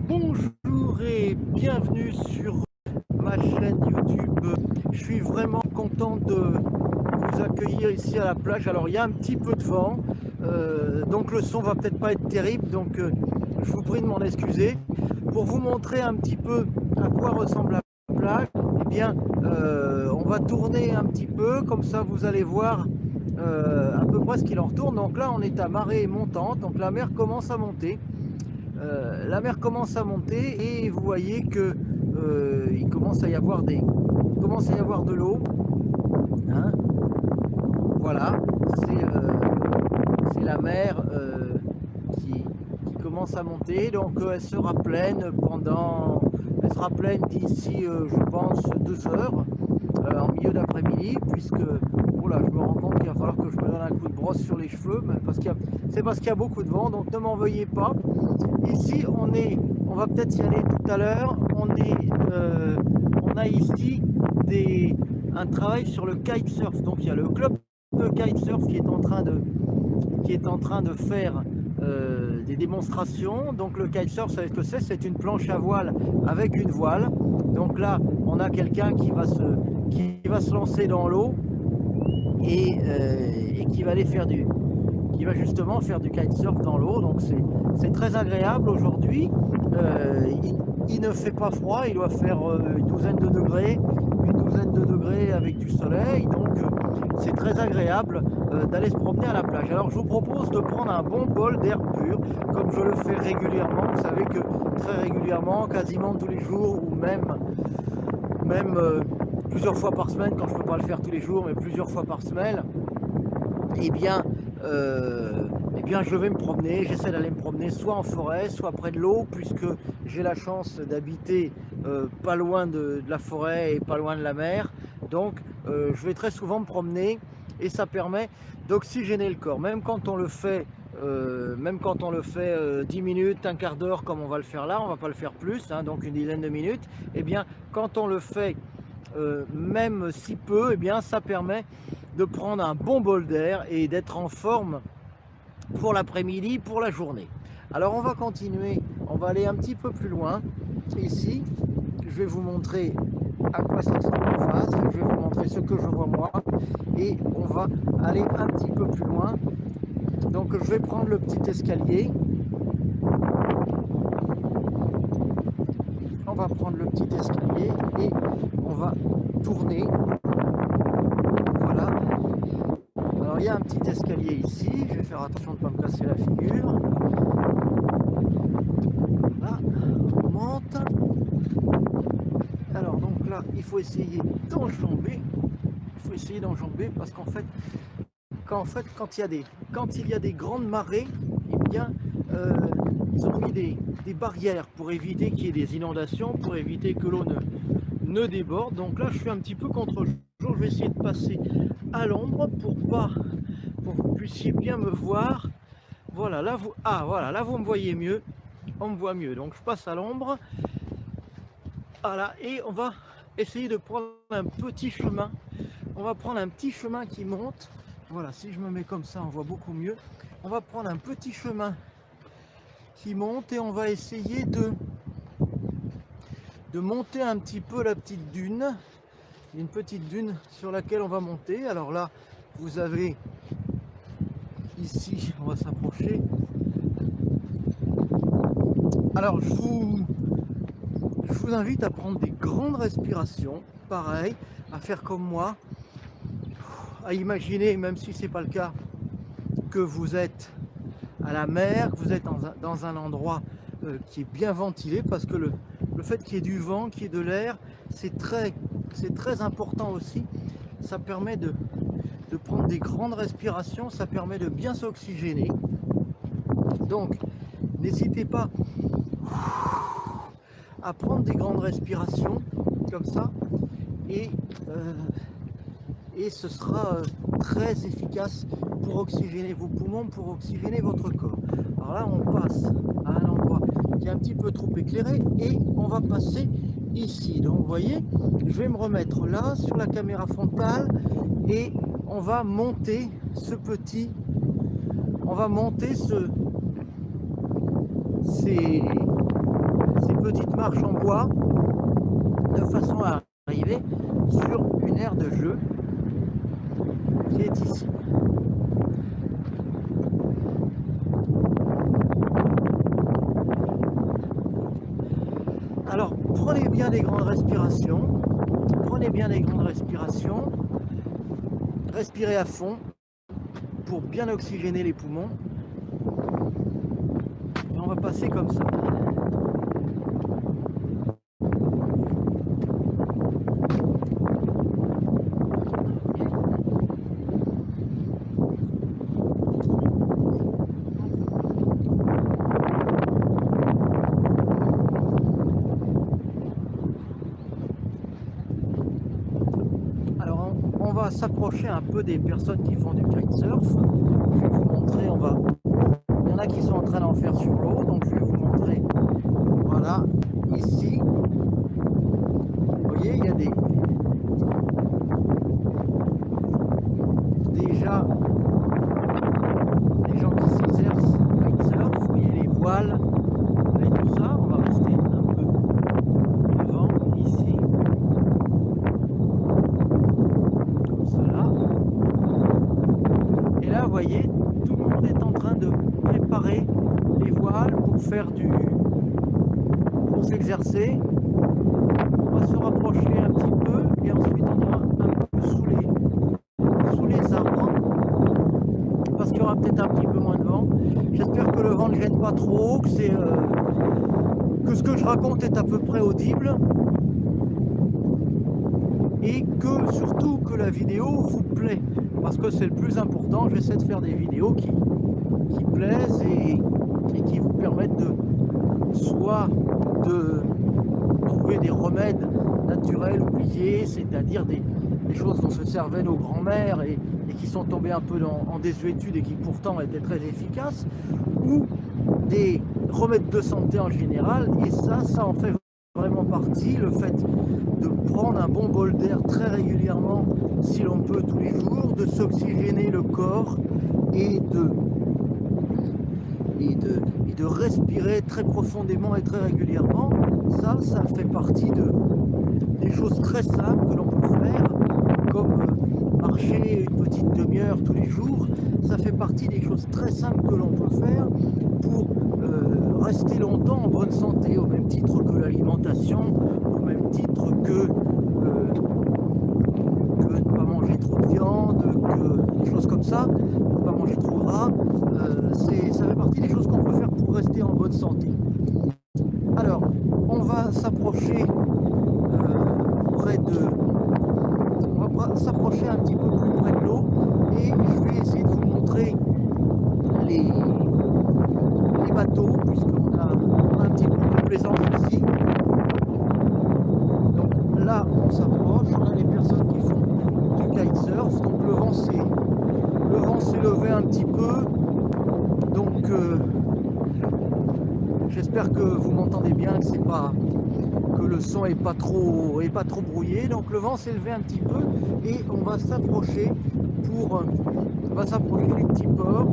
Bonjour et bienvenue sur ma chaîne YouTube. Je suis vraiment content de vous accueillir ici à la plage. Alors il y a un petit peu de vent, donc le son va peut-être pas être terrible, donc je vous prie de m'en excuser. Pour vous montrer un petit peu à quoi ressemble la plage, eh bien on va tourner un petit peu, comme ça vous allez voir à peu près ce qu'il en retourne. Donc là on est à marée montante, donc la mer commence à monter. La mer commence à monter et vous voyez que il commence à y avoir de l'eau, hein. Voilà, c'est la mer qui commence à monter, donc elle sera pleine d'ici je pense 2 heures en milieu d'après-midi, puisque oh là, je me rends compte qu'il va falloir que je me donne un coup de brosse sur les cheveux, c'est parce qu'il y a beaucoup de vent, donc ne m'en veuillez pas. Ici on va peut-être y aller tout à l'heure, on a ici un travail sur le kitesurf. Donc il y a le club de kitesurf qui est en train de faire des démonstrations. Donc le kitesurf, vous savez ce que c'est une planche à voile avec une voile. Donc là on a quelqu'un qui va se lancer dans l'eau et qui va aller qui va justement faire du kitesurf dans l'eau. Donc c'est très agréable aujourd'hui. Il ne fait pas froid, il doit faire une douzaine de degrés avec du soleil, donc c'est très agréable d'aller se promener à la plage. Alors je vous propose de prendre un bon bol d'air pur, comme je le fais régulièrement. Vous savez que très régulièrement, quasiment tous les jours, ou même plusieurs fois par semaine, quand je ne peux pas le faire tous les jours, mais plusieurs fois par semaine, eh bien je vais me promener, j'essaie d'aller me promener soit en forêt, soit près de l'eau, puisque j'ai la chance d'habiter pas loin de la forêt et pas loin de la mer. Donc je vais très souvent me promener et ça permet d'oxygéner le corps, même quand on le fait 10 minutes, un quart d'heure comme on va le faire là, on va pas le faire plus, hein, donc une dizaine de minutes. Et bien quand on le fait même si peu, et bien ça permet de prendre un bon bol d'air et d'être en forme pour l'après-midi, pour la journée. Alors on va continuer, on va aller un petit peu plus loin. Ici, je vais vous montrer à quoi ça ressemble en face, je vais vous montrer ce que je vois moi, et on va aller un petit peu plus loin. Donc je vais prendre le petit escalier. On va prendre le petit escalier et on va tourner. Voilà. Alors il y a un petit escalier ici, je vais faire attention de ne pas me casser la figure. Là, on monte. Alors donc là, il faut essayer d'enjamber. Parce qu'en fait, quand il y a des grandes marées, eh bien, ils ont mis des barrières pour éviter qu'il y ait des inondations, pour éviter que l'eau ne déborde. Donc là, je suis un petit peu contre-jour. Je vais essayer de passer à l'ombre pour que vous puissiez bien me voir. Voilà, là vous me voyez mieux. On me voit mieux. Donc je passe à l'ombre. Voilà, et on va essayer de prendre un petit chemin. On va prendre un petit chemin qui monte. Voilà, si je me mets comme ça, on voit beaucoup mieux. On va prendre un petit chemin qui monte et on va essayer de monter un petit peu la petite dune. Une petite dune sur laquelle on va monter. Alors là, vous avez ici, on va s'approcher. Alors je vous invite à prendre des grandes respirations, pareil, à faire comme moi, à imaginer, même si c'est pas le cas, que vous êtes à la mer, que vous êtes dans un endroit qui est bien ventilé, parce que le fait qu'il y ait du vent, qu'il y ait de l'air, c'est très important aussi. Ça permet de prendre des grandes respirations, ça permet de bien s'oxygéner. Donc n'hésitez pas à prendre des grandes respirations comme ça, et ce sera très efficace pour oxygéner vos poumons, pour oxygéner votre corps. Alors là, on passe à un endroit qui est un petit peu trop éclairé et on va passer ici. Donc vous voyez, je vais me remettre là sur la caméra frontale et on va monter marches en bois de façon à arriver sur une aire de jeu qui est ici. Alors prenez bien des grandes respirations, respirez à fond pour bien oxygéner les poumons. Et on va passer comme ça. On va s'approcher un peu des personnes qui font du kitesurf. Je vais vous montrer, il y en a qui sont en train d'en faire sur l'eau, donc je vais vous montrer, voilà, ici, vous voyez, il y a déjà des gens qui s'exercent au kitesurf, vous voyez les voiles et tout ça. On va rester un peu devant, ici. Et là, vous voyez, tout le monde est en train de préparer les voiles pour s'exercer. On va se rapprocher un petit peu et ensuite on ira un peu sous les arbres parce qu'il y aura peut-être un petit peu moins de vent. J'espère que le vent ne gêne pas trop, que ce que je raconte est à peu près audible. Et que surtout que la vidéo vous plaît, parce que c'est le plus important. J'essaie de faire des vidéos qui plaisent et qui vous permettent soit de trouver des remèdes naturels oubliés, c'est-à-dire des choses dont se servaient nos grands-mères et qui sont tombées un peu en désuétude et qui pourtant étaient très efficaces, ou des remèdes de santé en général. Et ça en fait vraiment partie, le fait de prendre un bon bol d'air très régulièrement, si l'on peut tous les jours, de s'oxygéner le corps et de respirer très profondément et très régulièrement. Ça fait partie des choses très simples que l'on peut faire, comme marcher une petite demi-heure tous les jours. Ça fait partie des choses très simples que l'on peut faire pour rester longtemps en bonne santé, au même titre que l'alimentation, au même titre que ne pas manger trop de viande, que des choses comme ça, ne pas manger trop gras. Ça fait partie des choses qu'on peut faire pour rester en bonne santé. Alors, on va s'approcher s'approcher un petit peu plus près de l'eau et je vais essayer de vous montrer les bateaux, puisqu'on a un petit peu de plaisance ici. Donc là, on s'approche, on a les personnes qui font du kitesurf. Donc le vent s'est levé un petit peu. Donc j'espère que vous m'entendez bien, que le son est pas trop brouillé. Donc le vent s'est levé un petit peu et on va s'approcher des petits ports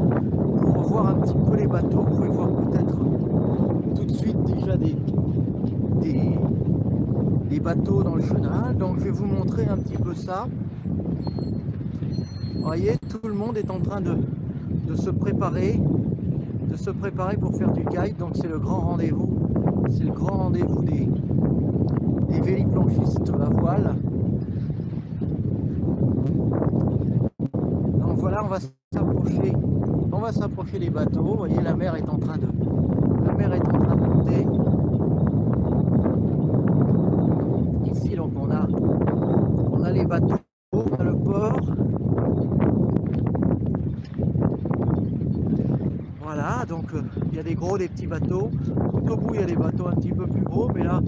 pour voir un petit peu les bateaux. Vous pouvez voir peut-être tout de suite déjà des bateaux dans le chenal. Donc je vais vous montrer un petit peu ça. Vous voyez, tout le monde est en train de se préparer pour faire du kite. Donc c'est le grand rendez-vous. C'est le grand rendez-vous des véliplanchistes à voile. Donc voilà, on va s'approcher des bateaux. Vous voyez, la mer est en train de monter. Ici, donc on a les bateaux, on a le port. Voilà, donc il y a des gros, des petits bateaux. Tout au bout, il y a des bateaux un petit peu plus gros, mais là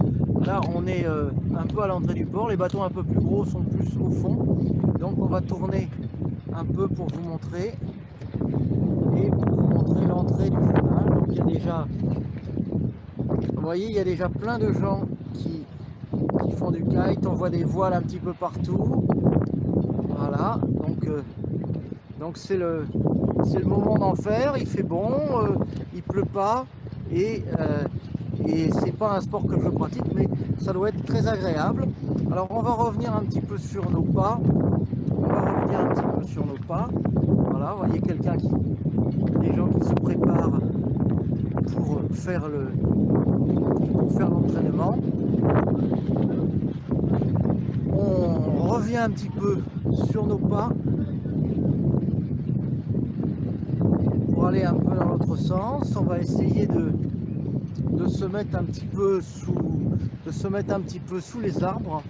on est un peu à l'entrée du port. Les bateaux un peu plus gros sont plus au fond. Donc on va tourner un peu pour vous montrer et pour vous montrer l'entrée du chenal. Donc il y a déjà, vous voyez, il y a déjà plein de gens qui font du kite. On voit des voiles un petit peu partout. Voilà, donc c'est le moment d'en faire. Il fait bon, il pleut pas et et c'est pas un sport que je pratique, mais ça doit être très agréable. Alors on va revenir un petit peu sur nos pas. On va revenir un petit peu sur nos pas. Voilà, vous voyez des gens qui se préparent pour faire l'entraînement. On revient un petit peu sur nos pas pour aller un peu dans l'autre sens. On va essayer de se mettre un petit peu sous les arbres.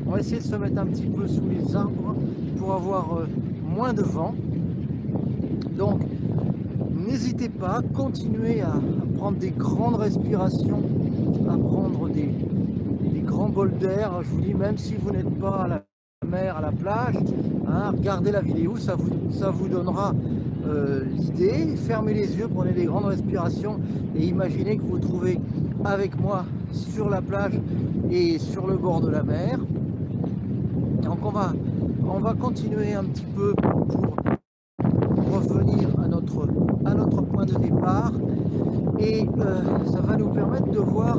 On va essayer de se mettre un petit peu sous les arbres pour avoir moins de vent. Donc n'hésitez pas, continuez à prendre des grandes respirations, à prendre des grands bols d'air. Je vous dis, même si vous n'êtes pas à la mer, à la plage, hein, regardez la vidéo, ça vous donnera l'idée. Fermez les yeux, prenez des grandes respirations et imaginez que vous vous trouvez avec moi sur la plage et sur le bord de la mer. Donc on va continuer un petit peu pour revenir à notre point de départ, et ça va nous permettre de voir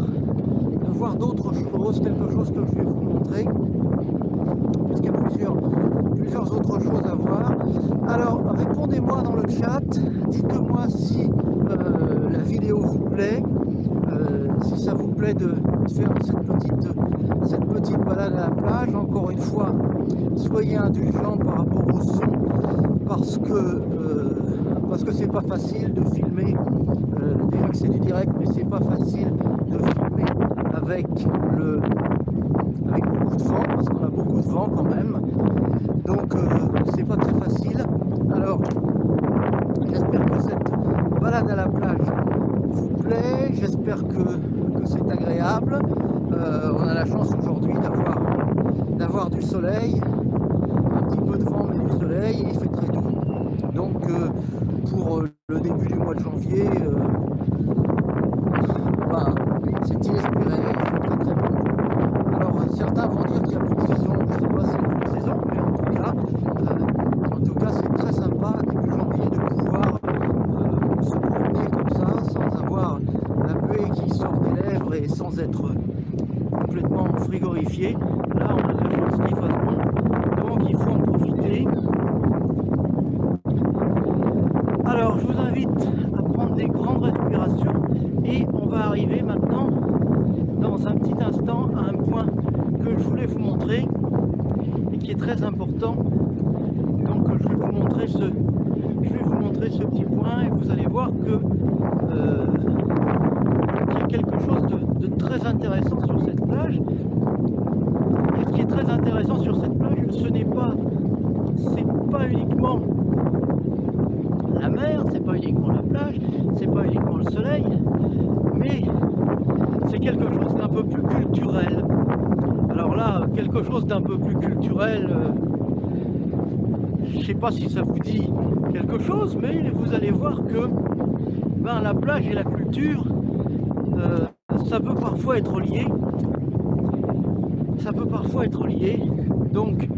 d'autres choses, quelque chose que je vais vous montrer, parce qu'il y a plusieurs autres choses à voir. Alors répondez-moi dans le chat, dites-moi si la vidéo vous plaît, si ça vous plaît de faire cette petite balade à la plage. Encore une fois, soyez indulgents par rapport au son, parce que c'est pas facile de filmer, déjà que c'est du direct, mais c'est pas facile de filmer avec beaucoup de vent, parce qu'on a beaucoup de vent quand même, donc c'est pas très facile. Alors j'espère que cette balade à la plage vous plaît, j'espère que c'est agréable. On a la chance aujourd'hui d'avoir du soleil, un petit peu de vent mais du soleil, et il fait très doux. Donc pour le début du mois de janvier, c'est inespéré, il fait très très bon. Alors certains vont dire qu'il n'y a plus de saison, je ne sais pas si c'est plus de saison, mais en tout cas c'est très sympa début janvier de pouvoir se promener comme ça, sans avoir la buée qui sort des lèvres et sans être complètement frigorifié. Là on a de la chance qu'il fasse bon, donc il faut en profiter. Alors je vous invite à prendre des grandes respirations, et on va arriver maintenant dans un petit instant à un point que je voulais vous montrer et qui est très important. Donc je vais vous montrer ce petit point, et vous allez voir que qu'il y a quelque chose de très intéressant sur cette plage. Et ce qui est très intéressant sur cette plage, c'est pas uniquement la mer, c'est pas uniquement la plage, c'est pas uniquement le soleil, mais c'est quelque chose d'un peu plus culturel. Alors là, quelque chose d'un peu plus culturel, je sais pas si ça vous dit quelque chose, mais vous allez voir que la plage et la culture, ça peut parfois être lié. Donc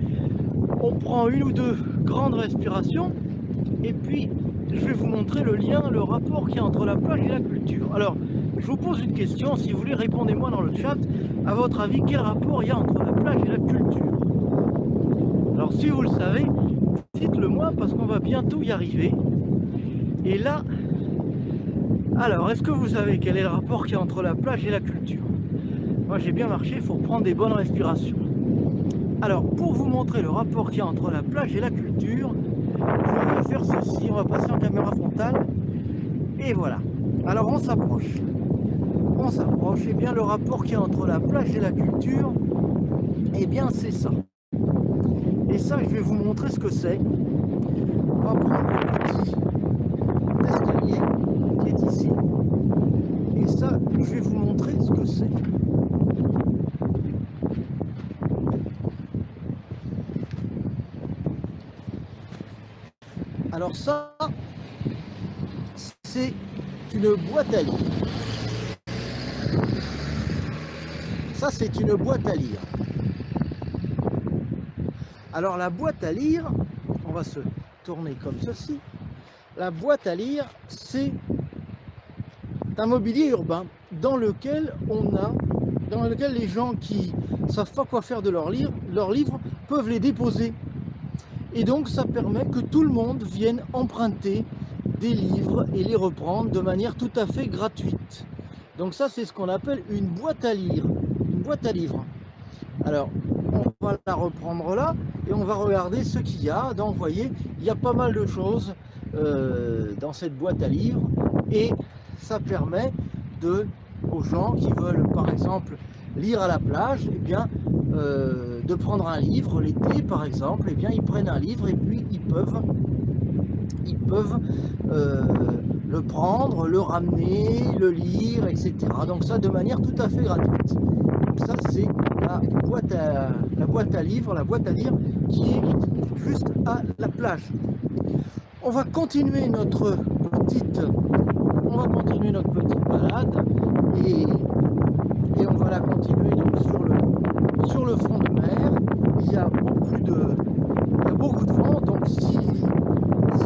on prend une ou deux grandes respirations, et puis je vais vous montrer le lien, le rapport qu'il y a entre la plage et la culture. Alors je vous pose une question, si vous voulez, répondez-moi dans le chat. À votre avis, quel rapport il y a entre la plage et la culture? Alors si vous le savez, dites-le moi, parce qu'on va bientôt y arriver. Et là, alors est-ce que vous savez quel est le rapport qu'il y a entre la plage et la culture? Moi j'ai bien marché, il faut prendre des bonnes respirations. Alors pour vous montrer le rapport qu'il y a entre la plage et la culture, je vais faire ceci, on va passer en caméra frontale, et voilà. Alors on s'approche, et bien le rapport qu'il y a entre la plage et la culture, et bien c'est ça. Et ça, je vais vous montrer ce que c'est. On va prendre le petit escalier qui est ici, et ça, je vais vous montrer ce que c'est. Alors ça, c'est une boîte à lire. Ça, c'est une boîte à lire. Alors la boîte à lire, on va se tourner comme ceci. La boîte à lire, c'est d'un mobilier urbain dans lequel les gens qui savent pas quoi faire de leurs livres peuvent les déposer. Et donc ça permet que tout le monde vienne emprunter des livres et les reprendre de manière tout à fait gratuite. Donc ça, c'est ce qu'on appelle une boîte à lire, une boîte à livres. Alors, on va la reprendre là et on va regarder ce qu'il y a. Donc, vous voyez, il y a pas mal de choses dans cette boîte à livres et ça permet aux gens qui veulent, par exemple, lire à la plage, eh bien, de prendre un livre l'été, par exemple, eh bien, ils prennent un livre et puis ils peuvent le prendre, le ramener, le lire, etc. Donc ça de manière tout à fait gratuite. Donc ça c'est la boîte à livres, la boîte à lire qui est juste à la plage. On va continuer notre petite balade et on va la continuer donc sur le front de mer. Il y a beaucoup de vent, donc si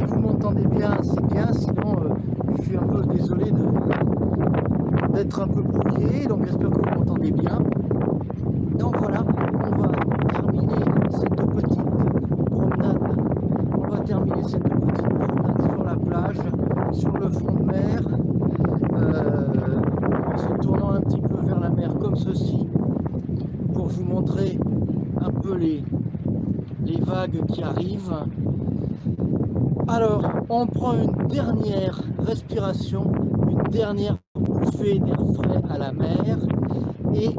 vous m'entendez bien, c'est bien, sinon je suis un peu désolé d'être un peu brouillé, donc j'espère que vous m'entendez bien. Donc voilà, on va terminer cette petite promenade sur la plage, sur le front de mer, en se tournant un petit peu vers la mer comme ceci, pour vous montrer un peu les vagues qui arrivent. Alors, on prend une dernière respiration, une dernière bouffée d'air frais à la mer et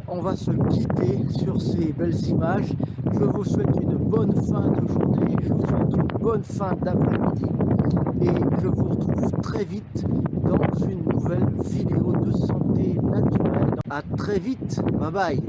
on va se quitter sur ces belles images. Je vous souhaite une bonne fin de journée, je vous souhaite une bonne fin d'après-midi et je vous retrouve très vite dans une nouvelle vidéo de santé naturelle. À très vite, bye bye.